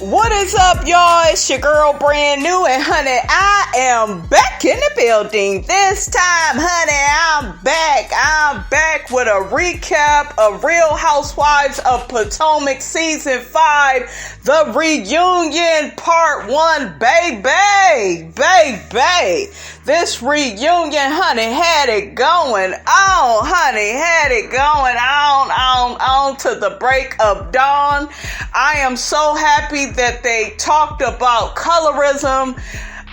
What is up, y'all? It's your girl, brand new, and honey, I am back in the building. This time, honey, I'm back with a recap of Real Housewives of Potomac Season 5, the reunion part 1, baby. This reunion, honey, had it going on, on to the break of dawn. I am so happy that they talked about colorism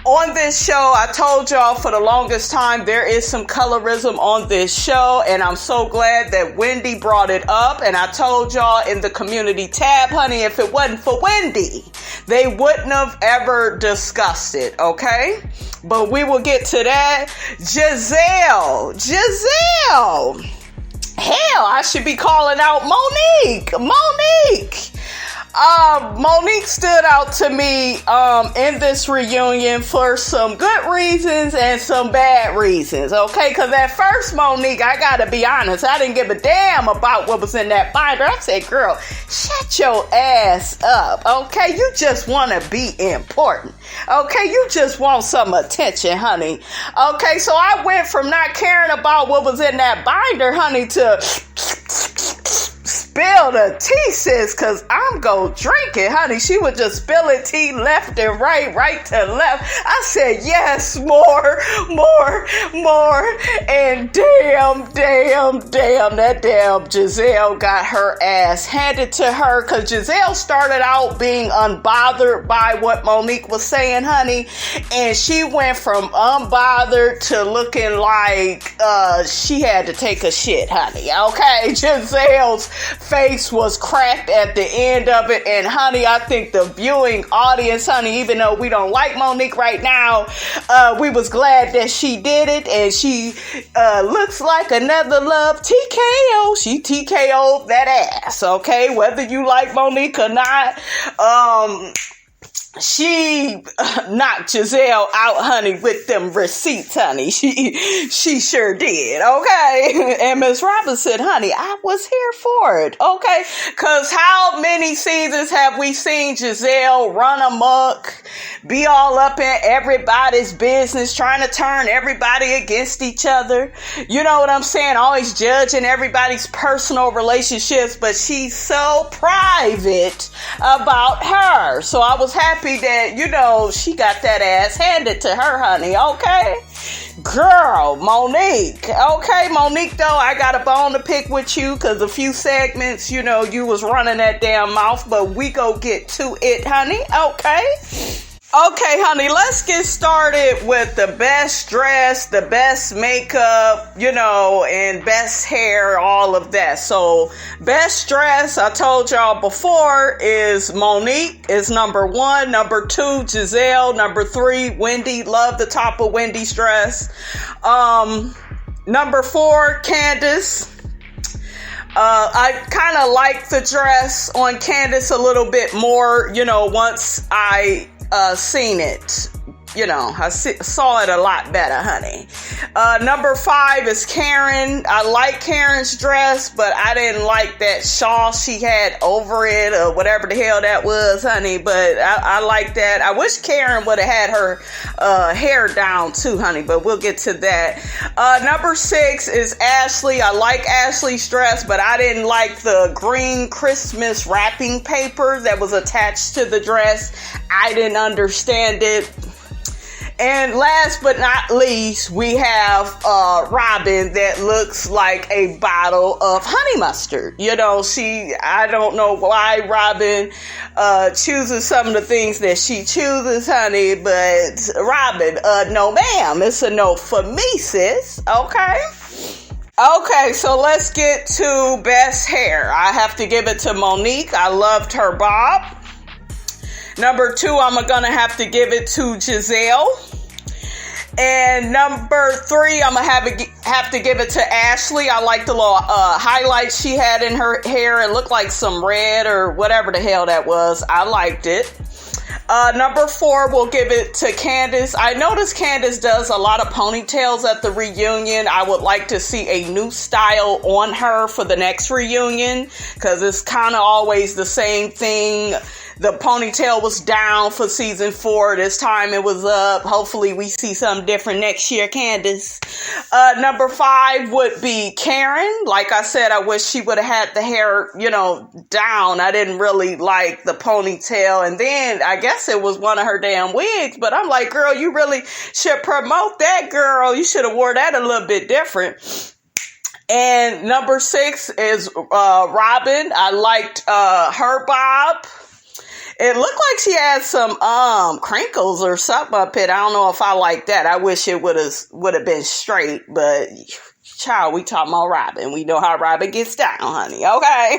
on this show. I told y'all for the longest time there is some colorism on this show, and I'm so glad that Wendy brought it up. And I told y'all in the community tab, honey, if it wasn't for Wendy, they wouldn't have ever discussed it, okay? But we will get to that. Gizelle. Hell, I should be calling out Monique. Monique stood out to me in this reunion for some good reasons and some bad reasons, okay? Because at first, Monique, I gotta be honest, I didn't give a damn about what was in that binder. I said, girl, shut your ass up, okay? You just want to be important, okay? You just want some attention, honey, okay? So I went from not caring about what was in that binder, honey, to spill the tea, sis, because I'm gonna drink it, honey. She was just spilling tea left and right to left. I said, yes, more. And damn, that damn Gizelle got her ass handed to her, because Gizelle started out being unbothered by what Monique was saying, honey, and she went from unbothered to looking like she had to take a shit, honey, okay? Gizelle's face was cracked at the end of it, and honey, I think the viewing audience, honey, even though we don't like Monique right now, we was glad that she did it, and she looks like another love TKO. She TKO'd that ass, okay? Whether you like Monique or not, she knocked Gizelle out, honey, with them receipts, honey. She sure did, okay? And Miss Robinson, honey, I was here for it, okay? Because how many seasons have we seen Gizelle run amok, be all up in everybody's business, trying to turn everybody against each other? You know what I'm saying? Always judging everybody's personal relationships, but she's so private about her. So I was happy that, you know, she got that ass handed to her, honey, okay? Girl, Monique, okay? Monique, though, I got a bone to pick with you, because a few segments, you know, you was running that damn mouth, but we go get to it, honey, okay? Okay, honey, let's get started with the best dress, the best makeup, you know, and best hair, all of that. So, best dress, I told y'all before, is Monique, is number 1. Number 2, Gizelle. Number 3, Wendy. Love the top of Wendy's dress. Number 4, Candace. I kind of like the dress on Candace a little bit more, you know, once I seen it. You know, I saw it a lot better, honey. Number 5 is Karen. I like Karen's dress, but I didn't like that shawl she had over it or whatever the hell that was, honey. But I like that. I wish Karen would have had her hair down too, honey, but we'll get to that. Number 6 is Ashley. I like Ashley's dress, but I didn't like the green Christmas wrapping paper that was attached to the dress. I didn't understand it. And last but not least, we have Robin that looks like a bottle of honey mustard. You know, I don't know why Robin chooses some of the things that she chooses, honey, but Robin, no ma'am, it's a no for me, sis, okay? Okay, so let's get to best hair. I have to give it to Monique. I loved her bob. Number 2, I'm gonna have to give it to Gizelle. And number 3, I'm gonna have to give it to Ashley. I like the little highlights she had in her hair. It looked like some red or whatever the hell that was. I liked it. Number 4, we'll give it to Candace. I noticed Candace does a lot of ponytails at the reunion. I would like to see a new style on her for the next reunion, because it's kind of always the same thing The ponytail was down for season 4. This time it was up. Hopefully we see something different next year, Candace. Number 5 would be Karen. Like I said, I wish she would have had the hair, down. I didn't really like the ponytail. And then I guess it was one of her damn wigs. But I'm like, girl, you really should promote that, girl. You should have wore that a little bit different. And number 6 is Robin. I liked her bob. It looked like she had some crinkles or something up it. I don't know if I like that. I wish it would have been straight, but child, we talking about Robin. We know how Robin gets down, honey. Okay.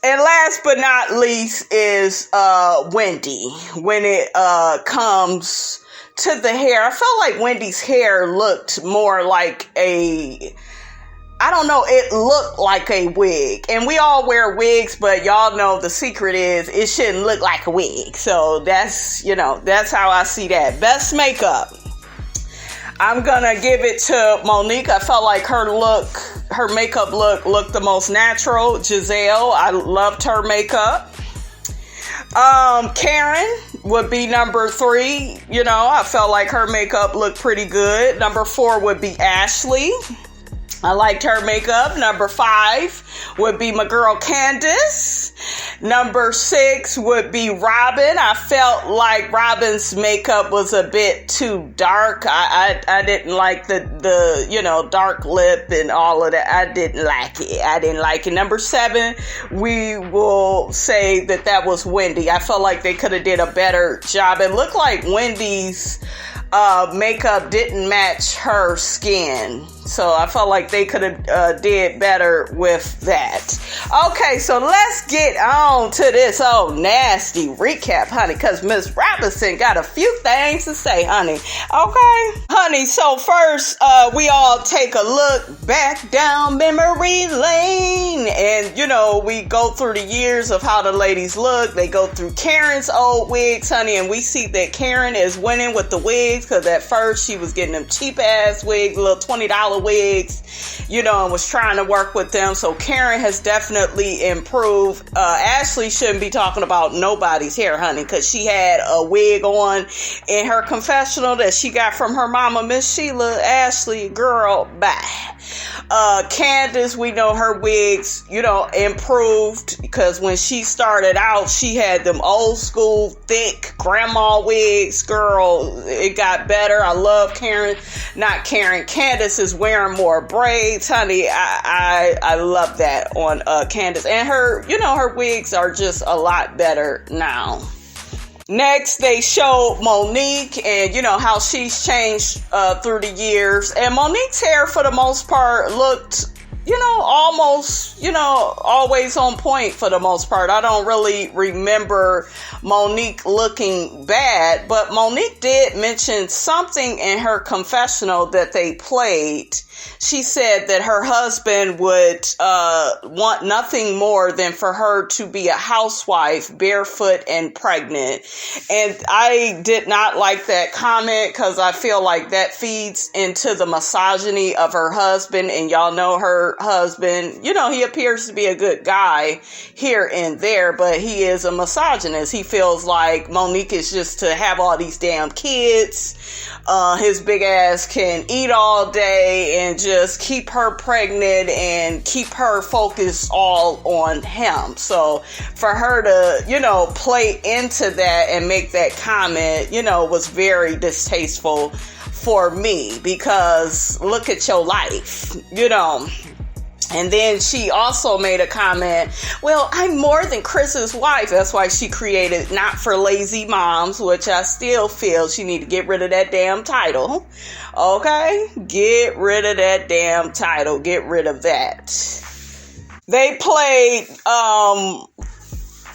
And last but not least is Wendy. When it comes to the hair, I felt like Wendy's hair looked more like it looked like a wig. And we all wear wigs, but y'all know the secret is it shouldn't look like a wig. So that's how I see that. Best makeup, I'm gonna give it to Monique. I felt like her makeup looked the most natural. Gizelle, I loved her makeup. Karen would be number 3. I felt like her makeup looked pretty good. Number 4 would be Ashley. I liked her makeup. Number 5 would be my girl Candace. Number 6 would be Robin. I felt like Robin's makeup was a bit too dark. I didn't like the dark lip and all of that. I didn't like it. Number 7, we will say that was Wendy. I felt like they could have did a better job. It looked like Wendy's makeup didn't match her skin. So I felt like they could have did better with that. Okay, so let's get on to this old nasty recap, honey, because Miss Robinson got a few things to say, honey. Okay, honey, so first, we all take a look back down memory lane. And, we go through the years of how the ladies look. They go through Karen's old wigs, honey, and we see that Karen is winning with the wigs because at first she was getting them cheap-ass wigs, little $20 wigs, and was trying to work with them. So Karen has definitely improved. Ashley shouldn't be talking about nobody's hair, honey, because she had a wig on in her confessional that she got from her mama, Miss Sheila. Ashley, girl, bye. Candace, we know her wigs, improved because when she started out, she had them old school, thick grandma wigs. Girl, it got better. I love Candace is wearing more braids, honey. I love that on Candace. And her, her wigs are just a lot better now. Next, they showed Monique and, how she's changed through the years. And Monique's hair, for the most part, looked, almost, always on point for the most part. I don't really remember Monique looking bad, but Monique did mention something in her confessional that they played. She said that her husband would want nothing more than for her to be a housewife, barefoot and pregnant. And I did not like that comment because I feel like that feeds into the misogyny of her husband. And y'all know her husband, he appears to be a good guy here and there, but he is a misogynist. He feels like Monique is just to have all these damn kids. His big ass can eat all day and just keep her pregnant and keep her focused all on him. So for her to, play into that and make that comment, was very distasteful for me because look at your life, And then she also made a comment, well, I'm more than Chris's wife. That's why she created Not for Lazy Moms, which I still feel she need to get rid of that damn title. Okay? Get rid of that damn title. Get rid of that. They played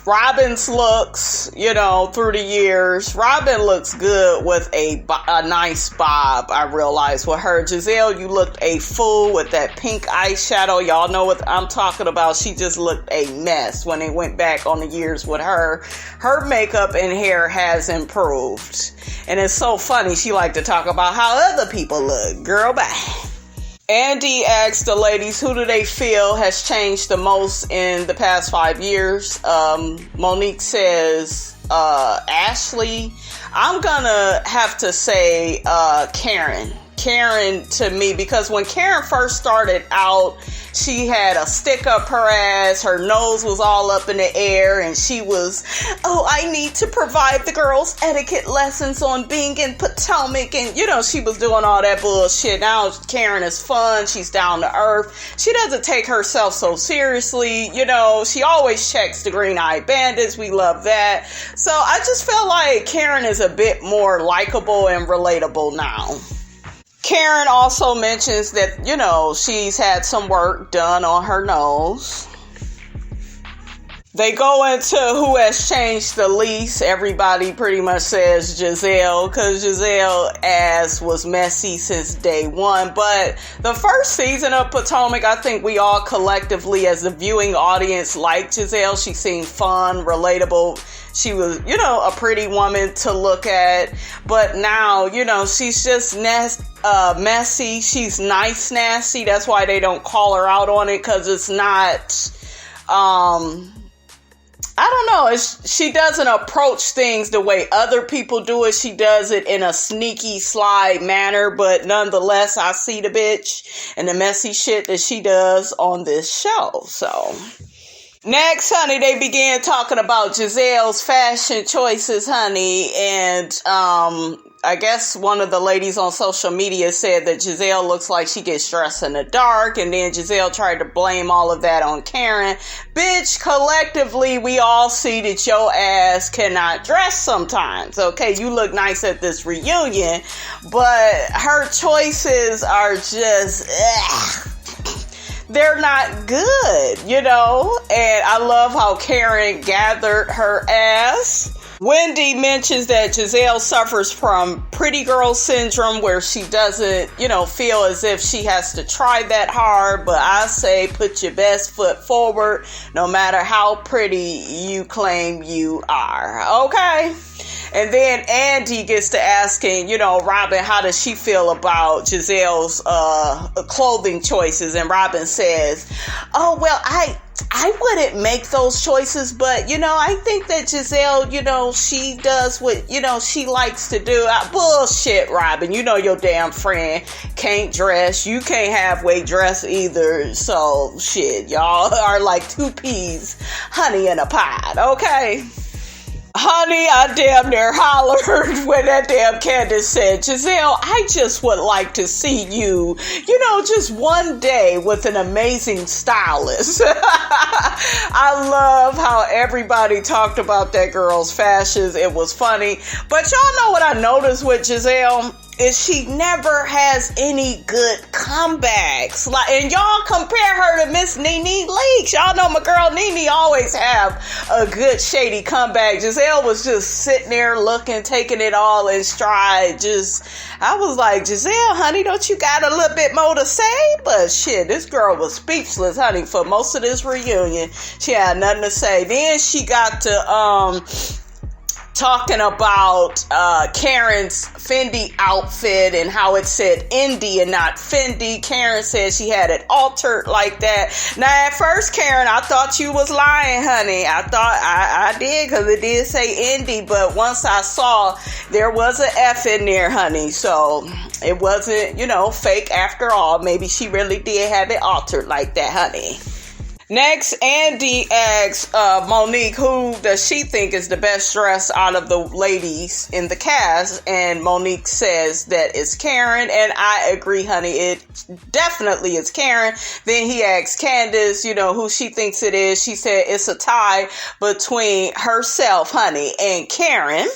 Robin's looks, through the years. Robin looks good with a nice bob, I realized, with her. Gizelle, you looked a fool with that pink eyeshadow. Y'all know what I'm talking about. She just looked a mess when they went back on the years with her. Her makeup and hair has improved. And it's so funny. She liked to talk about how other people look. Girl, bye. Andy asked the ladies who do they feel has changed the most in the past 5 years. Monique says Ashley. I'm gonna have to say Karen. Karen to me, because when Karen first started out, she had a stick up her ass, her nose was all up in the air, and she was, oh, I need to provide the girls etiquette lessons on being in Potomac, and she was doing all that bullshit. Now Karen is fun, she's down to earth, she doesn't take herself so seriously, she always checks the Green-Eyed Bandits, we love that. So I just feel like Karen is a bit more likable and relatable now. Karen also mentions that, she's had some work done on her nose. They go into who has changed the least. Everybody pretty much says Gizelle, because Gizelle's ass was messy since day one. But the first season of Potomac, I think we all collectively as the viewing audience liked Gizelle. She seemed fun, relatable. She was, a pretty woman to look at. But now, she's just messy. She's nice nasty. That's why they don't call her out on it, because it's not, I don't know. She doesn't approach things the way other people do it. She does it in a sneaky, sly manner. But nonetheless, I see the bitch and the messy shit that she does on this show. So next, honey, they began talking about Gizelle's fashion choices, honey. And I guess one of the ladies on social media said that Gizelle looks like she gets dressed in the dark, and then Gizelle tried to blame all of that on Karen. Bitch, collectively, we all see that your ass cannot dress sometimes, okay? You look nice at this reunion, but her choices are just, they're not good, and I love how Karen gathered her ass. Wendy mentions that Gizelle suffers from pretty girl syndrome, where she doesn't, feel as if she has to try that hard. But I say put your best foot forward, no matter how pretty you claim you are. Okay? And then Andy gets to asking, Robin, how does she feel about Gizelle's clothing choices? And Robin says, oh, well, I wouldn't make those choices, but, I think that Gizelle, she does what, she likes to do. Bullshit, Robin. Your damn friend can't dress. You can't halfway dress either. So, shit, y'all are like two peas, honey in a pod, okay? Honey, I damn near hollered when that damn Candace said, Gizelle, I just would like to see you, just one day with an amazing stylist. I love how everybody talked about that girl's fashions. It was funny. But y'all know what I noticed with Gizelle? Is she never has any good comebacks. And y'all compare her to Miss Nene Leakes. Y'all know my girl Nene always have a good shady comeback. Gizelle was just sitting there looking, taking it all in stride. I was like, Gizelle, honey, don't you got a little bit more to say? But shit, this girl was speechless, honey, for most of this reunion. She had nothing to say. Then she got to talking about Karen's Fendi outfit and how it said Indie and not Fendi. Karen said she had it altered like that. Now, at first, Karen, I thought you was lying, honey. I thought I did, because it did say Indie, but once I saw there was an F in there, honey, so it wasn't, fake after all. Maybe she really did have it altered like that, honey. Next, Andy asks Monique who does she think is the best dressed out of the ladies in the cast, and Monique says that it's Karen, and I agree, honey, it definitely is Karen. Then he asks Candace, who she thinks it is. She said it's a tie between herself, honey, and Karen.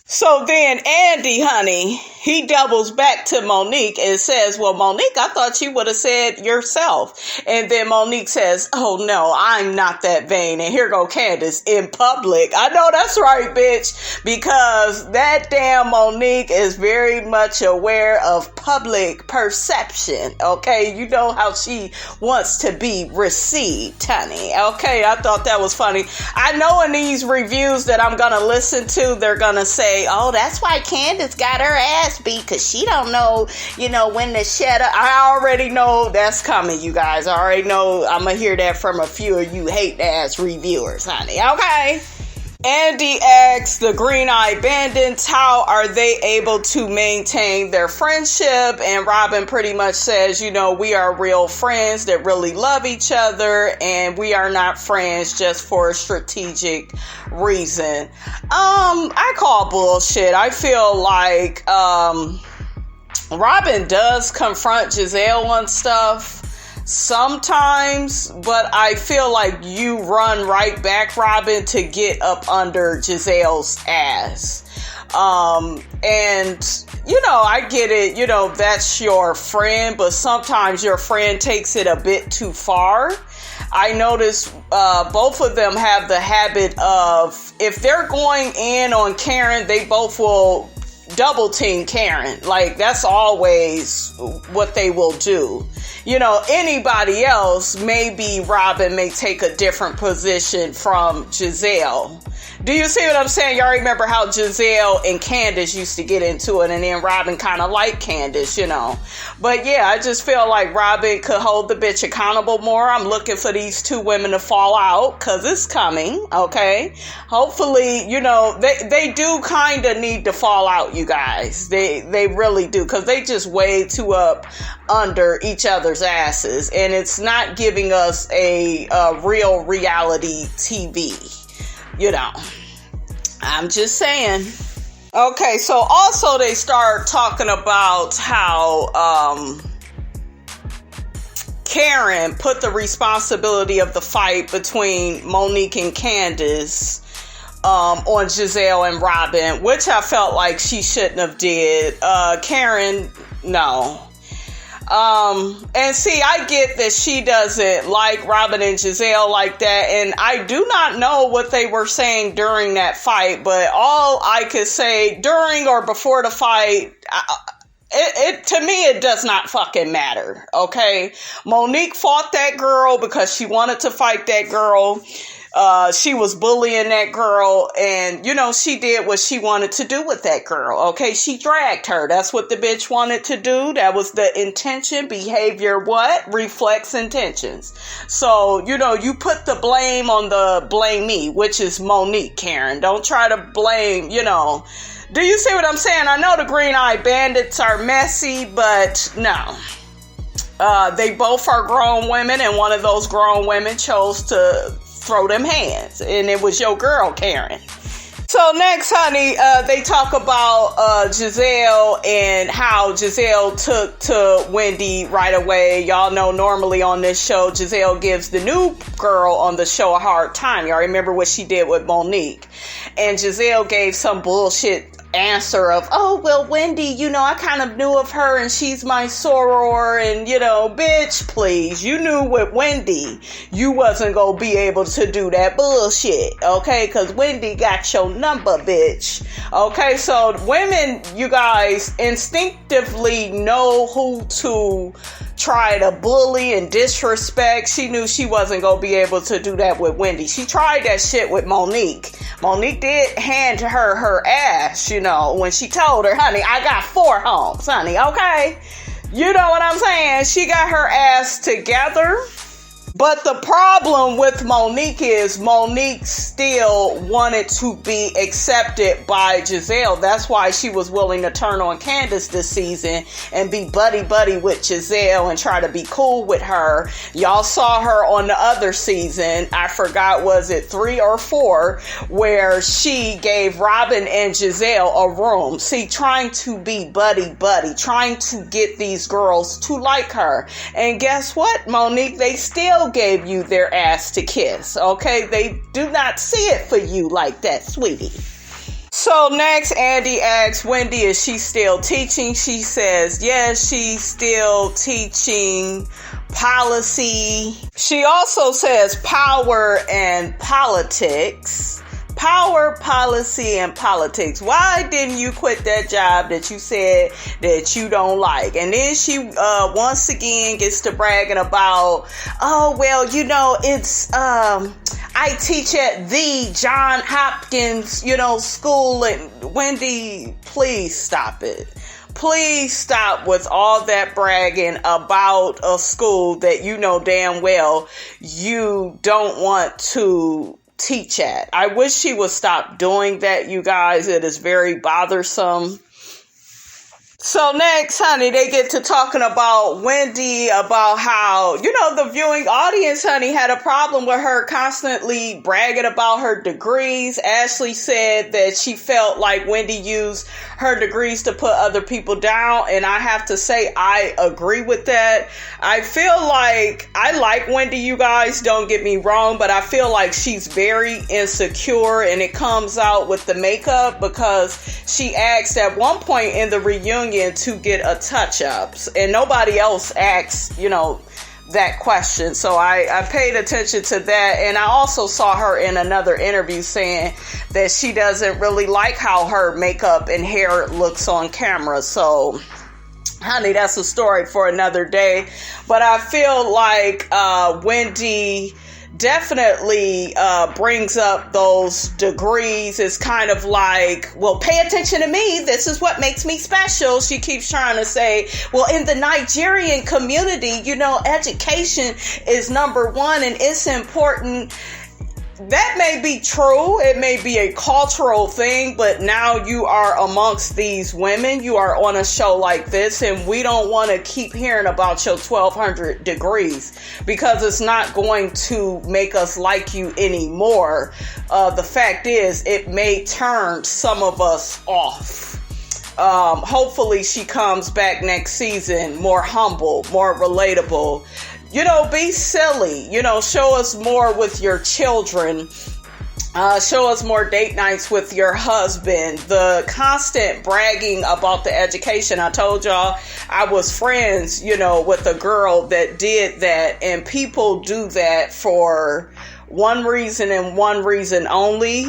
So then Andy, honey, he doubles back to Monique and says, well, Monique, I thought you would have said yourself. And then Monique says, oh, no, I'm not that vain. And here go Candace in public. I know that's right, bitch, because that damn Monique is very much aware of public perception, okay? You know how she wants to be received, honey, okay? I thought that was funny. I know in these reviews that I'm going to listen to, they're going to say, say, oh, that's why Candace got her ass beat, because she don't know, when to shut up. I already know that's coming, you guys. I already know I'm going to hear that from a few of you hate-ass reviewers, honey. Okay? Andy asks the Green-Eyed Bandits, how are they able to maintain their friendship? And Robin pretty much says, we are real friends that really love each other, and we are not friends just for a strategic reason. I call bullshit. I feel like Robin does confront Gizelle on stuff sometimes, but I feel like you run right back, Robin, to get up under Gizelle's ass. And I get it, that's your friend, but sometimes your friend takes it a bit too far. I notice both of them have the habit of, if they're going in on Karen, they both will double team Karen. Like, that's always what they will do. Anybody else, maybe Robin may take a different position from Gizelle. Do you see what I'm saying? Y'all remember how Gizelle and Candace used to get into it, and then Robin kind of liked Candace, But yeah, I just feel like Robin could hold the bitch accountable more. I'm looking for these two women to fall out, because it's coming, okay? Hopefully, they do kind of need to fall out, you guys. They really do, because they just way too up under each other's asses, and it's not giving us a real reality TV. I'm just saying. Okay, so also they start talking about how Karen put the responsibility of the fight between Monique and Candace on Gizelle and Robin, which I felt like she shouldn't have did. Karen, no. And see, I get that she doesn't like Robin and Gizelle like that, and I do not know what they were saying during that fight, but all I could say during or before the fight, to me, it does not fucking matter, okay? Monique fought that girl because she wanted to fight that girl. She was bullying that girl, and she did what she wanted to do with that girl. Okay, she dragged her. That's what the bitch wanted to do. That was the intention. Behavior what reflects intentions. So you put the blame on the blame me, which is Monique. Karen, don't try to blame. Do you see what I'm saying? I know the Green-Eyed Bandits are messy, but no. They both are grown women, and one of those grown women chose to throw them hands, and it was your girl, Karen. So next, honey, they talk about Gizelle and how Gizelle took to Wendy right away. Y'all know normally on this show, Gizelle gives the new girl on the show a hard time. Y'all remember what she did with Monique. And Gizelle gave some bullshit answer of, oh, well, Wendy, I kind of knew of her and she's my soror, and bitch, please, you knew with Wendy you wasn't gonna be able to do that bullshit, okay? Because Wendy got your number, bitch. Okay, so women, you guys, instinctively know who to try to bully and disrespect. She knew she wasn't gonna be able to do that with Wendy. She tried that shit with Monique. Monique did hand her ass, when she told her, honey, I got 4 homes, honey, okay? You know what I'm saying? She got her ass together. But the problem with Monique is Monique still wanted to be accepted by Gizelle. That's why she was willing to turn on Candace this season and be buddy-buddy with Gizelle and try to be cool with her. Y'all saw her on the other season, I forgot, was it 3 or 4, where she gave Robin and Gizelle a room. See, trying to be buddy-buddy, trying to get these girls to like her. And guess what, Monique? They still gave you their ass to kiss, okay? They do not see it for you like that, sweetie. So next, Andy asks Wendy, is she still teaching? She says, yes, she's still teaching policy. She also says power and politics. Power, policy, and politics. Why didn't you quit that job that you said that you don't like? And then she once again gets to bragging about, oh, well, it's I I teach at the John Hopkins, school. And Wendy, please stop it. Please stop with all that bragging about a school that you know damn well you don't want to teach at. I wish she would stop doing that, you guys. It is very bothersome. So next, honey, they get to talking about Wendy, about how, the viewing audience, honey, had a problem with her constantly bragging about her degrees. Ashley said that she felt like Wendy used her degrees to put other people down. And I have to say, I agree with that. I feel like, I like Wendy, you guys, don't get me wrong, but I feel like she's very insecure, and it comes out with the makeup, because she asked at one point in the reunion to get a touch-ups, and nobody else asked, that question. So I paid attention to that. And I also saw her in another interview saying that she doesn't really like how her makeup and hair looks on camera. So, honey, that's a story for another day. But I feel like Wendy definitely brings up those degrees. It's kind of like, well, pay attention to me. This is what makes me special. She keeps trying to say, well, in the Nigerian community, education is number one and it's important. That may be true. It may be a cultural thing, but now you are amongst these women. You are on a show like this, and we don't want to keep hearing about your 1,200 degrees, because it's not going to make us like you anymore. The fact is, it may turn some of us off. Hopefully she comes back next season more humble, more relatable. Be silly, show us more with your children. Show us more date nights with your husband. The constant bragging about the education. I told y'all I was friends, with a girl that did that, and people do that for one reason and one reason only.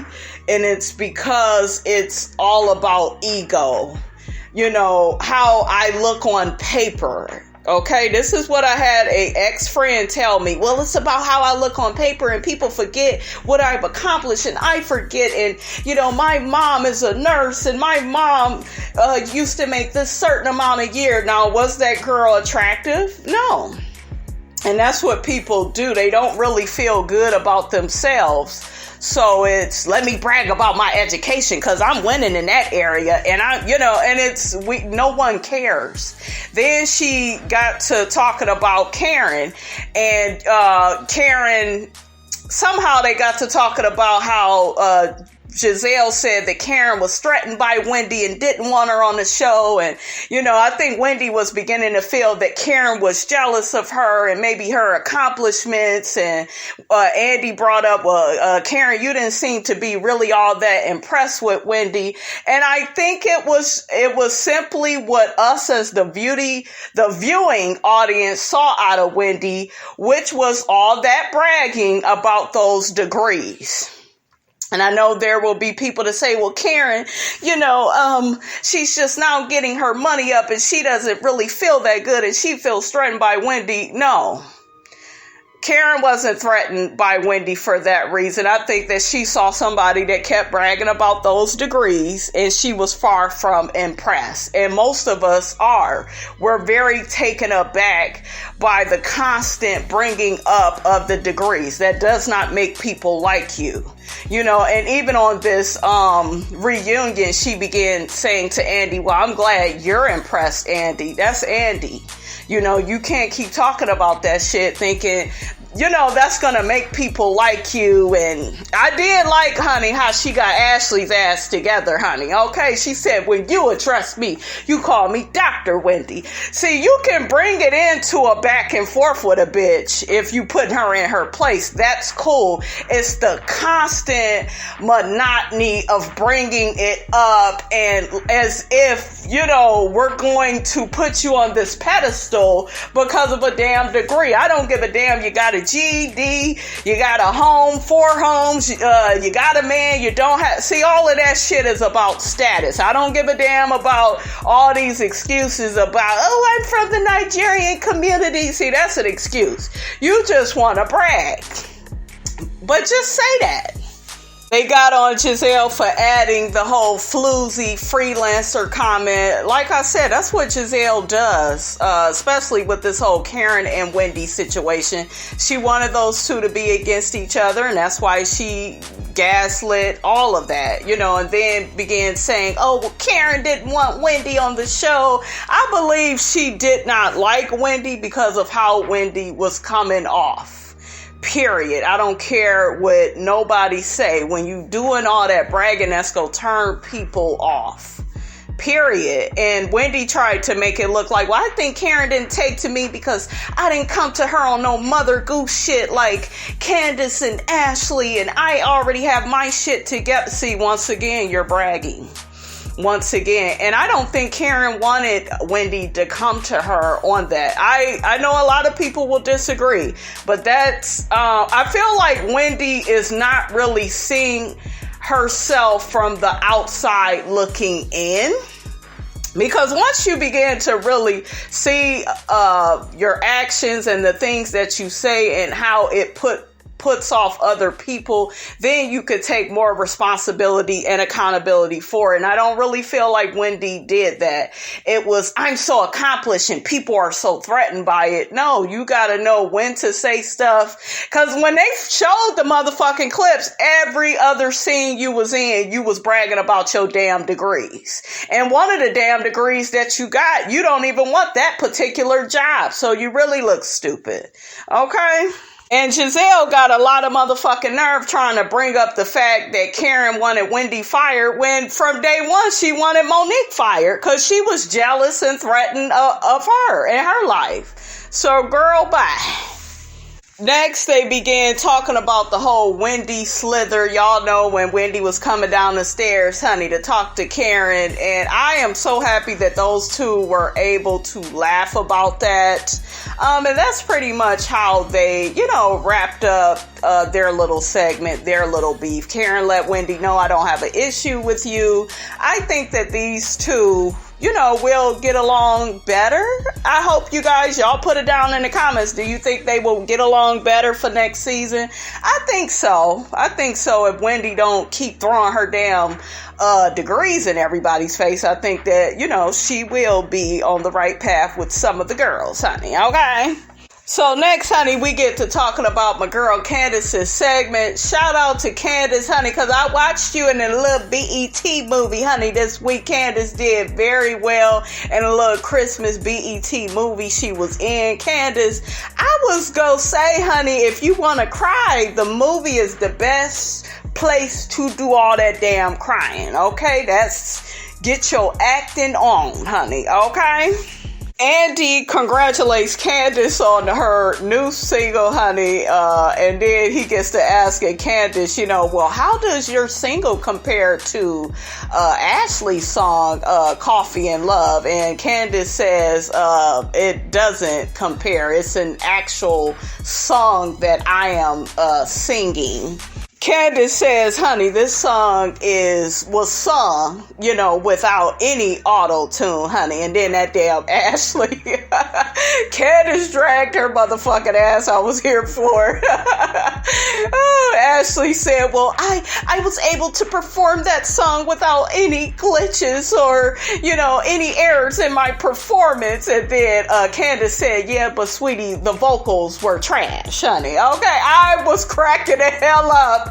And it's because it's all about ego. How I look on paper. Okay, this is what I had a ex-friend tell me. Well, it's about how I look on paper, and people forget what I've accomplished, and I forget. And, my mom is a nurse, and my mom used to make this certain amount a year. Now, was that girl attractive? No. And that's what people do. They don't really feel good about themselves. So it's, let me brag about my education because I'm winning in that area. And no one cares. Then she got to talking about Karen, and Karen, somehow they got to talking about how Gizelle said that Karen was threatened by Wendy and didn't want her on the show. And, I think Wendy was beginning to feel that Karen was jealous of her and maybe her accomplishments. And Andy brought up, well, Karen, you didn't seem to be really all that impressed with Wendy. And I think it was simply what us as the viewing audience saw out of Wendy, which was all that bragging about those degrees. And I know there will be people to say, well, Karen, she's just now getting her money up and she doesn't really feel that good and she feels threatened by Wendy. No. Karen wasn't threatened by Wendy for that reason. I think that she saw somebody that kept bragging about those degrees and she was far from impressed. And most of us are. We're very taken aback by the constant bringing up of the degrees. That does not make people like you. And even on this reunion, she began saying to Andy, well, I'm glad you're impressed, Andy. That's Andy. You can't keep talking about that shit thinking, that's going to make people like you. And I did like, honey, how she got Ashley's ass together, honey. Okay. She said, when you address me, you call me Dr. Wendy. See, you can bring it into a back and forth with a bitch if you put her in her place. That's cool. It's the constant monotony of bringing it up and as if, we're going to put you on this pedestal because of a damn degree. I don't give a damn. You got a GED, you got a home, 4 homes, you got a man, you don't have, see, all of that shit is about status. I don't give a damn about all these excuses about, oh, I'm from the Nigerian community. See, that's an excuse. You just want to brag. But just say that. They got on Gizelle for adding the whole floozy freelancer comment. Like I said, that's what Gizelle does, especially with this whole Karen and Wendy situation. She wanted those two to be against each other, and that's why she gaslit all of that, and then began saying, oh, well, Karen didn't want Wendy on the show. I believe she did not like Wendy because of how Wendy was coming off. Period. I don't care what nobody say. When you doing all that bragging, that's gonna turn people off. Period. And Wendy tried to make it look like, well, I think Karen didn't take to me because I didn't come to her on no mother goose shit like Candace and Ashley, and I already have my shit together. See, once again, you're bragging. Once again, and I don't think Karen wanted Wendy to come to her on that. I know a lot of people will disagree, but that's I feel like Wendy is not really seeing herself from the outside looking in, because once you begin to really see your actions and the things that you say and how it puts off other people, then you could take more responsibility and accountability for it. And I don't really feel like Wendy did that. It was, I'm so accomplished and people are so threatened by it. No, you got to know when to say stuff. Because when they showed the motherfucking clips, every other scene you was in, you was bragging about your damn degrees. And one of the damn degrees that you got, you don't even want that particular job. So you really look stupid. Okay? And Gizelle got a lot of motherfucking nerve trying to bring up the fact that Karen wanted Wendy fired when from day one she wanted Monique fired because she was jealous and threatened of her and her life. So girl, bye. Next, they began talking about the whole Wendy slither. Y'all know when Wendy was coming down the stairs, honey, to talk to Karen. And I am so happy that those two were able to laugh about that. And that's pretty much how they, wrapped up their little segment, their little beef. Karen let Wendy know, I don't have an issue with you. I think that these two, will get along better. I hope you guys, y'all put it down in the comments. Do you think they will get along better for next season? I think so. If Wendy don't keep throwing her damn degrees in everybody's face, I think that, she will be on the right path with some of the girls, honey. Okay? So next, honey, we get to talking about my girl Candace's segment. Shout out to Candace, honey, because I watched you in a little BET movie, honey, this week. Candace did very well in a little Christmas BET movie she was in. Candace, I was gonna say, honey, if you want to cry, the movie is the best place to do all that damn crying, okay? Get your acting on, honey, okay? Andy congratulates Candace on her new single, honey, and then he gets to asking Candace, well, how does your single compare to Ashley's song, Coffee and Love? And Candace says it doesn't compare. It's an actual song that I am singing. Candace says, honey, this song was sung, without any auto-tune, honey. And then that damn Ashley, Candace dragged her motherfucking ass. I was here for. Ashley said, well, I was able to perform that song without any glitches or, any errors in my performance. And then Candace said, yeah, but sweetie, the vocals were trash, honey. Okay, I was cracking the hell up.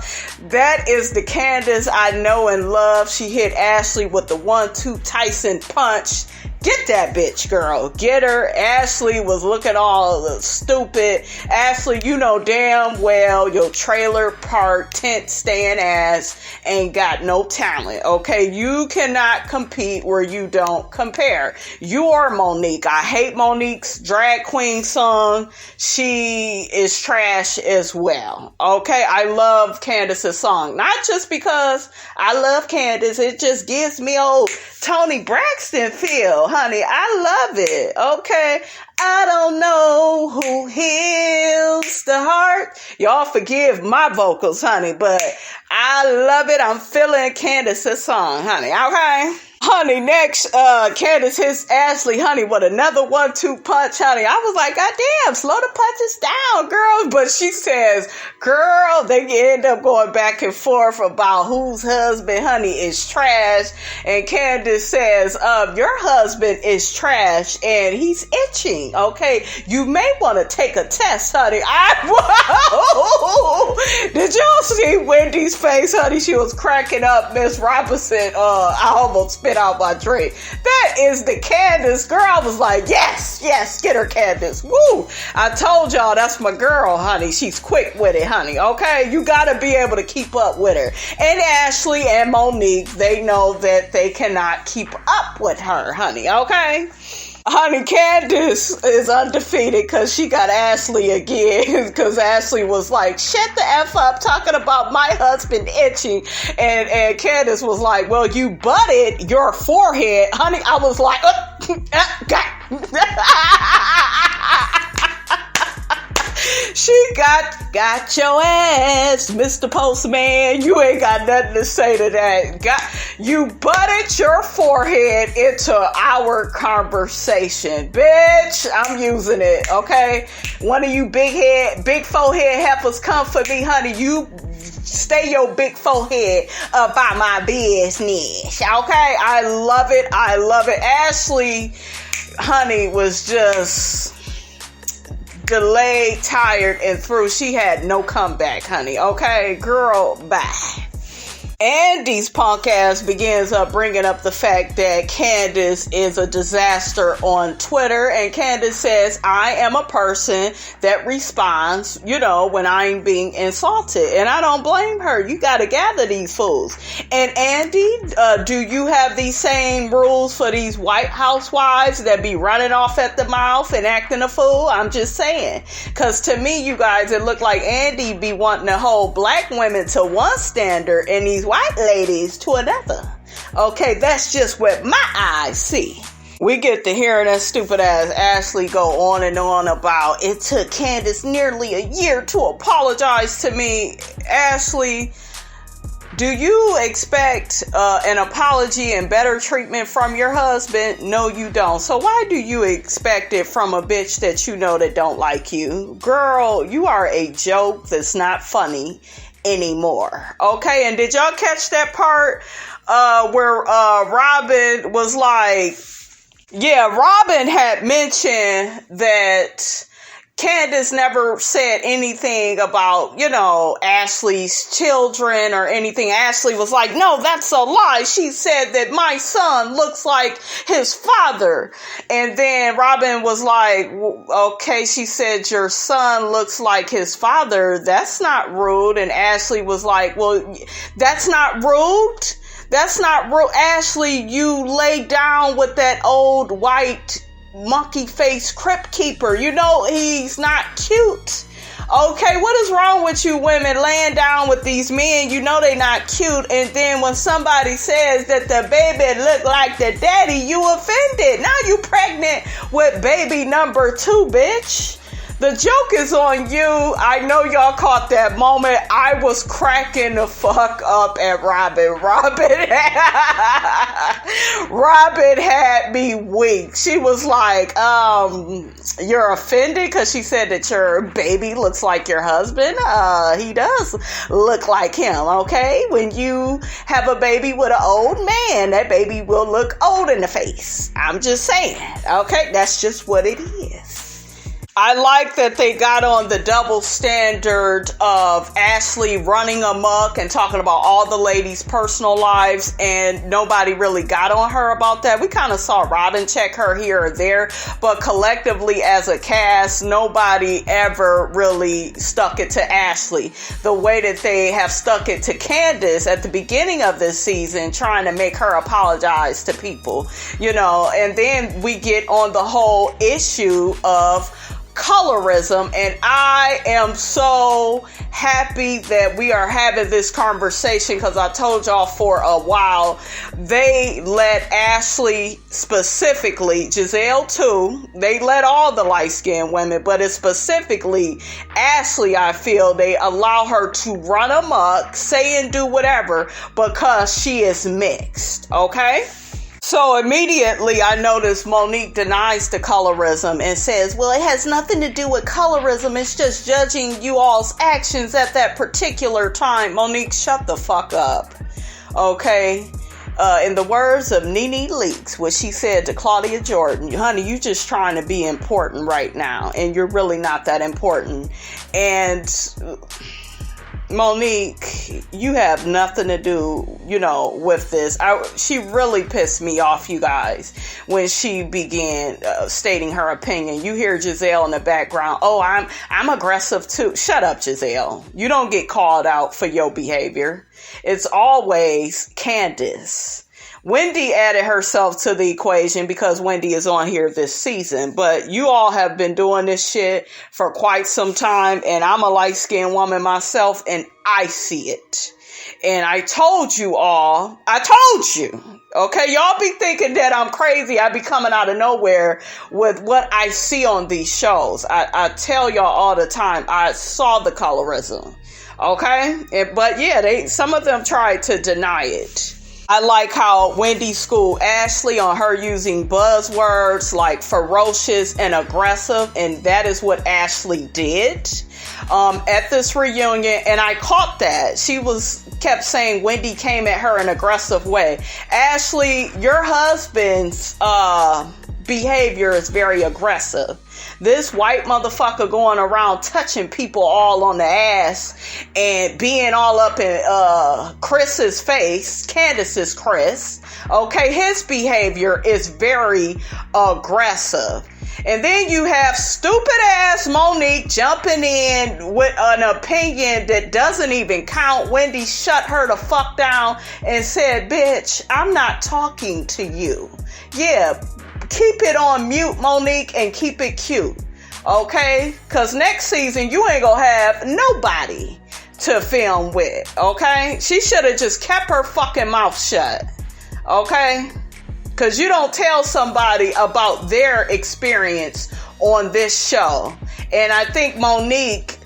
That is the Candace I know and love. She hit Ashley with the 1-2 Tyson punch. Get that bitch, girl. Get her. Ashley was looking all stupid. Ashley, you know damn well your trailer park tent stand ass ain't got no talent, okay? You cannot compete where you don't compare. You are Monique. I hate Monique's drag queen song. She is trash as well, okay? I love Candace's song. Not just because I love Candace. It just gives me old Toni Braxton feel, honey. I love it. Okay. I don't know who heals the heart. Y'all forgive my vocals, honey, but I love it. I'm feeling Candace's song, honey. Okay. Honey, next, Candace hits Ashley, honey, with another 1-2 punch, honey. I was like, God damn, slow the punches down, girl. But she says, girl, they end up going back and forth about whose husband, honey, is trash. And Candace says, your husband is trash and he's itching, okay? You may want to take a test, honey. Did y'all see Wendy's face, honey? She was cracking up, Miss Robinson. I almost spit out my drink. That is the Candace girl. I was like, yes, get her, Candace. Woo! I told y'all that's my girl, honey. She's quick with it, honey. Okay? You gotta be able to keep up with her. And Ashley and Monique, they know that they cannot keep up with her, honey. Okay? Honey, Candace is undefeated because she got Ashley again. Because Ashley was like, shut the F up talking about my husband itching. And Candace was like, well, you butted your forehead. Honey, I was like, she got your ass, Mr. Postman. You ain't got nothing to say to that. You butted your forehead into our conversation. Bitch, I'm using it, okay? One of you big forehead heifers come for me, honey. You stay your big forehead about my business, okay? I love it. Ashley, honey, was just delayed, tired, and through. She had no comeback, honey. Okay, girl, bye. Andy's punk ass begins bringing up the fact that Candace is a disaster on Twitter, and Candace says, I am a person that responds, when I'm being insulted, and I don't blame her. You gotta gather these fools. And Andy, do you have these same rules for these white housewives that be running off at the mouth and acting a fool? I'm just saying, because to me, you guys, it looked like Andy be wanting to hold black women to one standard and these white ladies to another. Okay, that's just what my eyes see. We get to hearing that stupid ass Ashley go on and on about it took Candace nearly a year to apologize to me. Ashley, do you expect an apology and better treatment from your husband? No, you don't. So why do you expect it from a bitch that you know that don't like you? Girl, you are a joke that's not funny anymore. Okay, and did y'all catch that part where Robin was like, Robin had mentioned that Candace never said anything about, Ashley's children or anything. Ashley was like, no, that's a lie. She said that my son looks like his father. And then Robin was like, okay, she said your son looks like his father. That's not rude. And Ashley was like, well, that's not rude. That's not rude. Ashley, you lay down with that old white monkey face crypt keeper. He's not cute. Okay, what is wrong with you women laying down with these men? They not cute. And then when somebody says that the baby look like the daddy, you offended. Now you pregnant with baby number 2, bitch. The joke is on you. I know y'all caught that moment. I was cracking the fuck up at Robin. Robin had me weak. She was like, you're offended because she said that your baby looks like your husband? He does look like him, okay? When you have a baby with an old man, that baby will look old in the face. I'm just saying, okay? That's just what it is. I like that they got on the double standard of Ashley running amok and talking about all the ladies' personal lives, and nobody really got on her about that. We kind of saw Robin check her here or there, but collectively as a cast, nobody ever really stuck it to Ashley the way that they have stuck it to Candace at the beginning of this season, trying to make her apologize to people, and then we get on the whole issue of colorism, and I am so happy that we are having this conversation, because I told y'all for a while they let Ashley specifically, Gizelle too, they let all the light-skinned women, but it's specifically Ashley. I feel they allow her to run amok, say and do whatever because she is mixed, okay? So immediately I noticed Monique denies the colorism and says, well, it has nothing to do with colorism. It's just judging you all's actions at that particular time. Monique, shut the fuck up. Okay? In the words of Nene Leakes, what she said to Claudia Jordan, honey, you just trying to be important right now, and you're really not that important. And Monique, you have nothing to do, with this. She really pissed me off, you guys, when she began stating her opinion. You hear Gizelle in the background. Oh, I'm aggressive too. Shut up, Gizelle. You don't get called out for your behavior. It's always Candace. Wendy added herself to the equation because Wendy is on here this season, but you all have been doing this shit for quite some time, and I'm a light-skinned woman myself, and I see it. And I told you, okay? Y'all be thinking that I'm crazy. I be coming out of nowhere with what I see on these shows. I tell y'all all the time, I saw the colorism, okay? But yeah, some of them tried to deny it. I like how Wendy schooled Ashley on her using buzzwords like ferocious and aggressive, and that is what Ashley did at this reunion, and I caught that. She kept saying Wendy came at her in an aggressive way. Ashley, your husband's behavior is very aggressive. This white motherfucker going around touching people all on the ass and being all up in Chris's face, Candace's Chris, okay, his behavior is very aggressive. And then you have stupid ass Monique jumping in with an opinion that doesn't even count. Wendy shut her the fuck down and said, bitch, I'm not talking to you. Yeah, keep it on mute, Monique, and keep it cute. Okay? Because next season, you ain't gonna have nobody to film with. Okay? She should have just kept her fucking mouth shut. Okay? Because you don't tell somebody about their experience on this show. And I think Monique,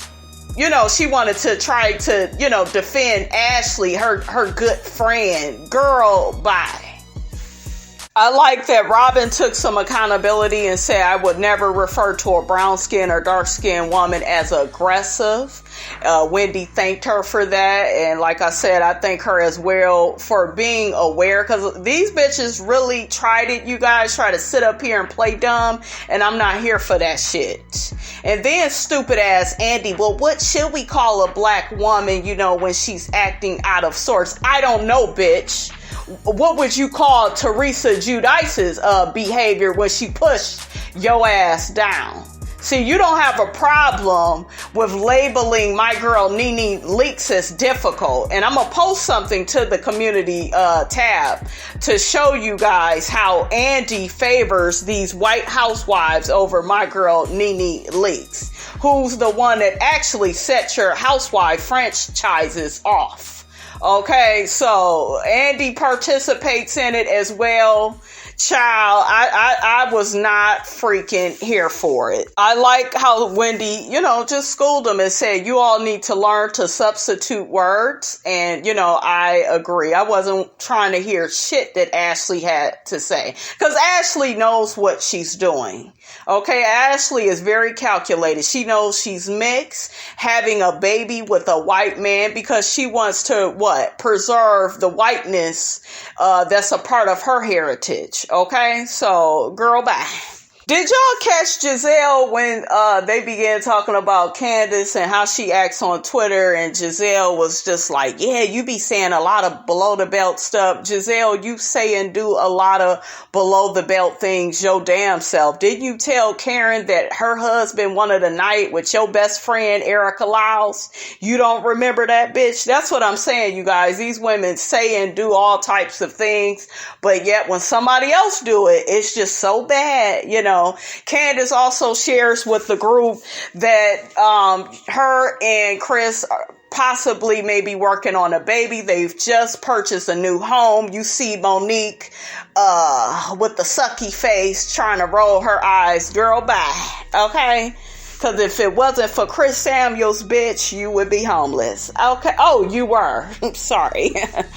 she wanted to try to, defend Ashley, her good friend. Girl, bye. I like that Robin took some accountability and said I would never refer to a brown-skinned or dark-skinned woman as aggressive. Wendy thanked her for that. And like I said, I thank her as well for being aware, because these bitches really tried it. You guys try to sit up here and play dumb, and I'm not here for that shit. And then stupid ass Andy, well, what should we call a black woman, when she's acting out of sorts? I don't know, bitch. What would you call Teresa Giudice's behavior when she pushed your ass down? See, you don't have a problem with labeling my girl Nene Leakes as difficult. And I'm going to post something to the community tab to show you guys how Andy favors these white housewives over my girl Nene Leakes, who's the one that actually set your housewife franchises off. Okay, so Andy participates in it as well. Child, I was not freaking here for it. I like how Wendy, just schooled them and said, you all need to learn to substitute words. And, I agree. I wasn't trying to hear shit that Ashley had to say, because Ashley knows what she's doing. Okay, Ashley is very calculated. She knows she's mixed, having a baby with a white man because she wants to, preserve the whiteness that's a part of her heritage. Okay, so girl, bye. Did y'all catch Gizelle when they began talking about Candace and how she acts on Twitter? And Gizelle was just like, yeah, you be saying a lot of below the belt stuff. Gizelle, you say and do a lot of below the belt things your damn self. Did you tell Karen that her husband wanted a night with your best friend, Erica Lyles? You don't remember that, bitch? That's what I'm saying, you guys. These women say and do all types of things, but yet when somebody else do it, it's just so bad, Candace also shares with the group that her and Chris possibly may be working on a baby. They've just purchased a new home. You see Monique with the sucky face trying to roll her eyes. Girl, bye. Okay? Because if it wasn't for Chris Samuels, bitch, you would be homeless. Okay. Oh, you were. Sorry.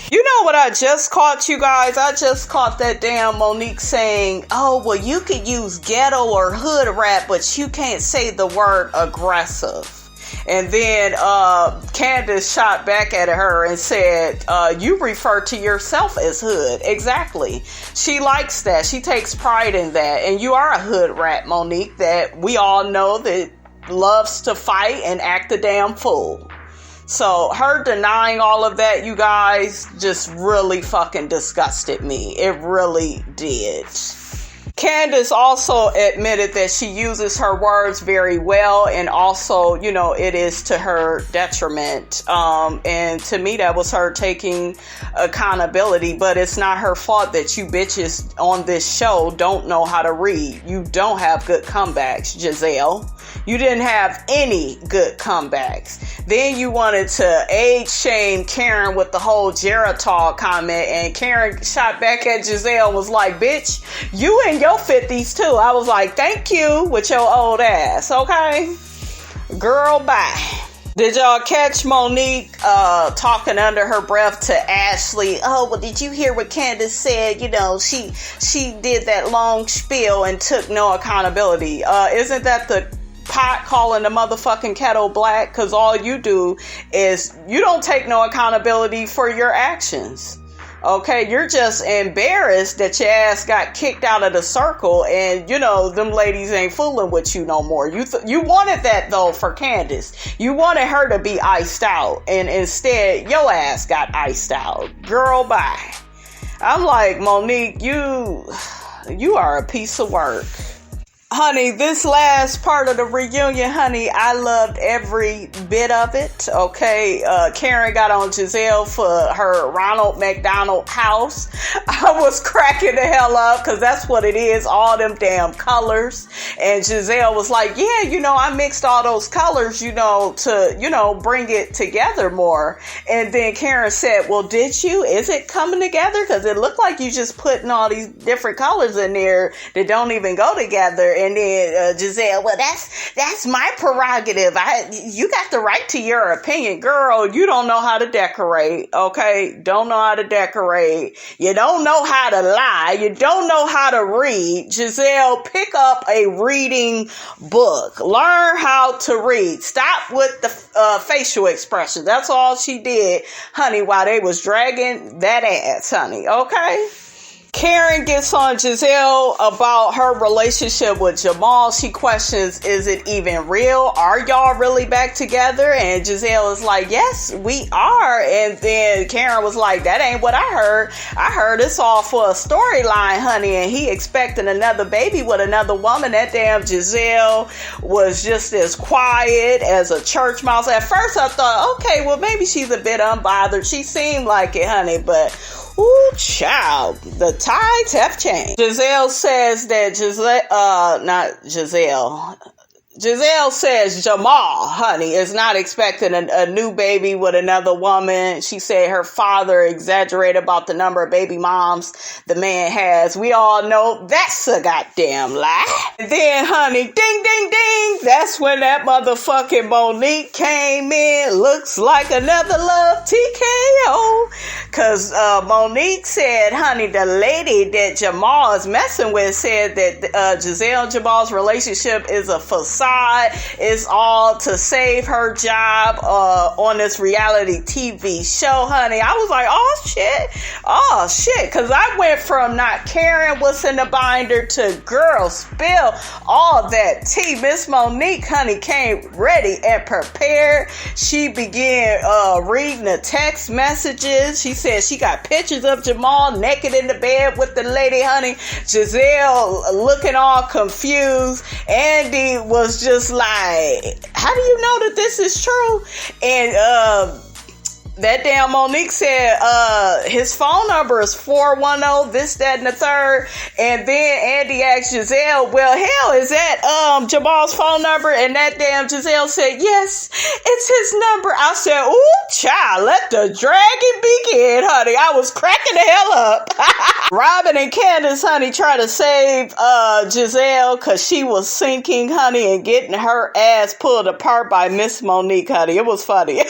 You know what I just caught, you guys? I just caught that damn Monique saying, oh, well, you could use ghetto or hood rap, but you can't say the word aggressive. And then Candace shot back at her and said, you refer to yourself as hood. Exactly. She likes that. She takes pride in that. And you are a hood rat, Monique, that we all know that loves to fight and act a damn fool. So her denying all of that, you guys, just really fucking disgusted me. It really did. Candace also admitted that she uses her words very well, and also, you know, it is to her detriment. And to me, that was her taking accountability, but it's not her fault that you bitches on this show don't know how to read. You don't have good comebacks, Gizelle. You didn't have any good comebacks. Then you wanted to age shame Karen with the whole Geritol comment, and Karen shot back at Gizelle and was like, bitch, you in your 50s too. I was like, thank you with your old ass, okay? Girl, bye. Did y'all catch Monique talking under her breath to Ashley? Oh, well, did you hear what Candace said? You know, she did that long spiel and took no accountability. Isn't that the pot calling the motherfucking kettle black? Because all you do is you don't take no accountability for your actions. Okay, you're just embarrassed that your ass got kicked out of the circle, and you know them ladies ain't fooling with you no more. You wanted that though for Candace. You wanted her to be iced out, and instead your ass got iced out. Girl, bye. I'm like, Monique, you are a piece of work. Honey, this last part of the reunion, honey, I loved every bit of it, okay? Karen got on Gizelle for her Ronald McDonald house. I was cracking the hell up because that's what it is, all them damn colors. And Gizelle was like, yeah, you know, I mixed all those colors, you know, to, you know, bring it together more. And then Karen said, well, did you? Is it coming together? Because it looked like you just putting all these different colors in there that don't even go together. And then Gizelle, well, that's my prerogative. You got the right to your opinion. Girl, you don't know how to decorate, okay? Don't know how to decorate. You don't know how to lie. You don't know how to read. Gizelle, pick up a reading book. Learn how to read. Stop with the facial expression. That's all she did, honey, while they was dragging that ass, honey, okay? Karen gets on Gizelle about her relationship with Jamal. She questions, is it even real? Are y'all really back together? And Gizelle is like, yes, we are. And then Karen was like, that ain't what I heard. I heard it's all for a storyline, honey. And he expecting another baby with another woman. That damn Gizelle was just as quiet as a church mouse. At first I thought, okay, well, maybe she's a bit unbothered. She seemed like it, honey, but ooh, child, the tides have changed. Gizelle says that Gizelle says Jamal, honey, is not expecting a new baby with another woman. She said her father exaggerated about the number of baby moms the man has. We all know that's a goddamn lie. And then, honey, ding, ding, ding. That's when that motherfucking Monique came in. Looks like another love TKO. Because Monique said, honey, the lady that Jamal is messing with said that Gizelle and Jamal's relationship is a facade. Is all to save her job on this reality TV show, honey. I was like, oh shit, because I went from not caring what's in the binder to girl, spill all that tea. Miss Monique, honey, came ready and prepared. She began reading the text messages. She said she got pictures of Jamal naked in the bed with the lady, honey. Gizelle looking all confused. Andy was just like, how do you know that this is true? And That damn Monique said his phone number is 410 this, that, and the third. And then Andy asked Gizelle, well, hell, is that Jamal's phone number? And that damn Gizelle said, yes, it's his number. I said, ooh, child, let the dragon begin, honey. I was cracking the hell up. Robin and Candace, honey, try to save Gizelle because she was sinking, honey, and getting her ass pulled apart by Miss Monique, honey. It was funny.